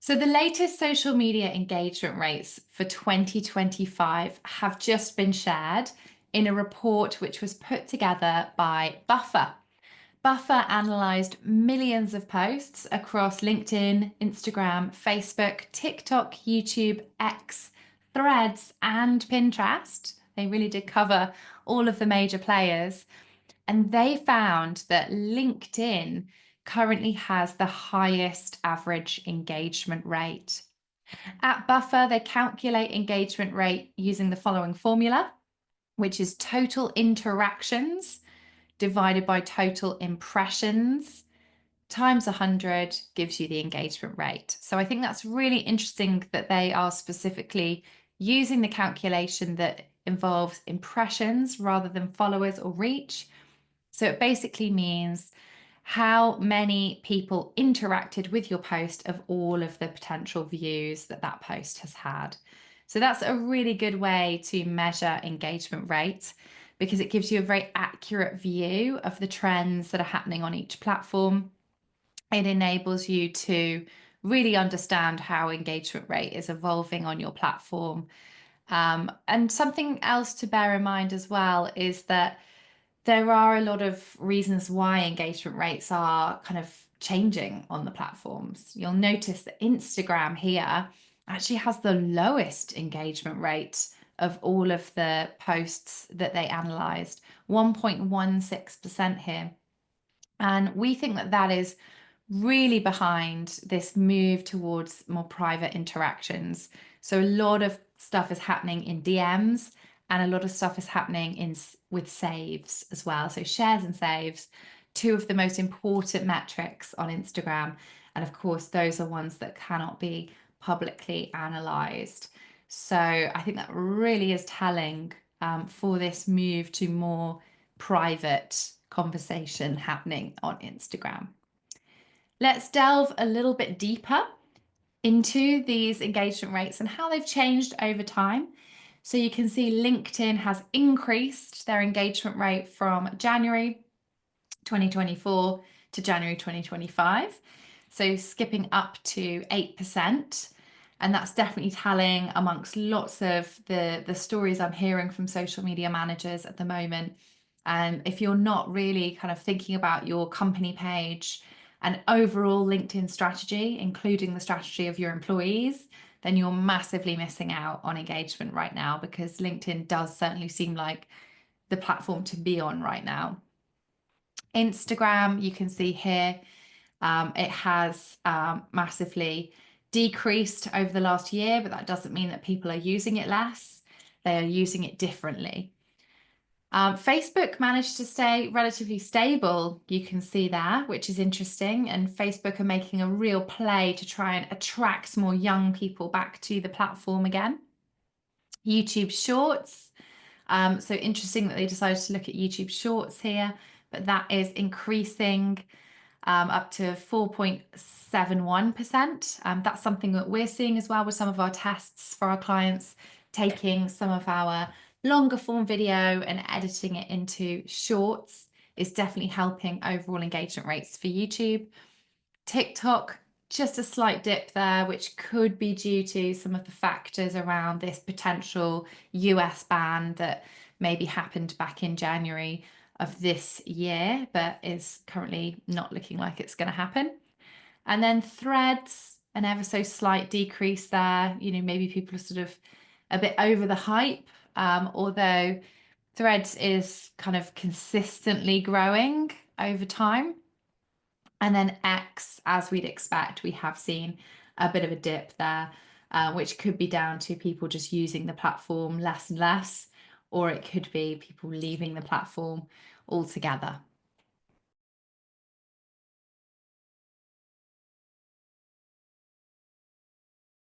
So the latest social media engagement rates for 2025 have just been shared in a report which was put together by Buffer. Buffer analysed millions of posts across LinkedIn, Instagram, Facebook, TikTok, YouTube, X, Threads, and Pinterest. They really did cover all of the major players. And they found that LinkedIn currently has the highest average engagement rate. At Buffer, they calculate engagement rate using the following formula, which is total interactions divided by total impressions times 100 gives you the engagement rate. So I think that's really interesting that they are specifically using the calculation that involves impressions rather than followers or reach. So it basically means how many people interacted with your post of all of the potential views that that post has had. So that's a really good way to measure engagement rate because it gives you a very accurate view of the trends that are happening on each platform. It enables you to really understand how engagement rate is evolving on your platform. And something else to bear in mind as well is that there are a lot of reasons why engagement rates are kind of changing on the platforms. You'll notice that Instagram here actually has the lowest engagement rate of all of the posts that they analyzed, 1.16% here. And we think that that is really behind this move towards more private interactions. So a lot of stuff is happening in DMs and a lot of stuff is happening in with saves as well. So shares and saves, two of the most important metrics on Instagram. And of course, those are ones that cannot be publicly analyzed. So I think that really is telling for this move to more private conversation happening on Instagram. Let's delve a little bit deeper into these engagement rates and how they've changed over time. So you can see LinkedIn has increased their engagement rate from January 2024 to January 2025. So skipping up to 8%. And that's definitely telling amongst lots of the stories I'm hearing from social media managers at the moment. And if you're not really kind of thinking about your company page and overall LinkedIn strategy, including the strategy of your employees, then you're massively missing out on engagement right now because LinkedIn does certainly seem like the platform to be on right now. Instagram, you can see here, it has massively decreased over the last year, but that doesn't mean that people are using it less. They are using it differently. Facebook managed to stay relatively stable, you can see there, which is interesting. And Facebook are making a real play to try and attract more young people back to the platform again. YouTube Shorts. So interesting that they decided to look at YouTube Shorts here, but that is increasing up to 4.71%. That's something that we're seeing as well with some of our tests for our clients, taking some of our longer form video and editing it into shorts is definitely helping overall engagement rates for YouTube. TikTok, just a slight dip there, which could be due to some of the factors around this potential US ban that maybe happened back in January of this year, but is currently not looking like it's going to happen. And then Threads, an ever so slight decrease there. You know, maybe people are sort of a bit over the hype, although Threads is kind of consistently growing over time. And then X, as we'd expect, we have seen a bit of a dip there, which could be down to people just using the platform less and less, or it could be people leaving the platform altogether.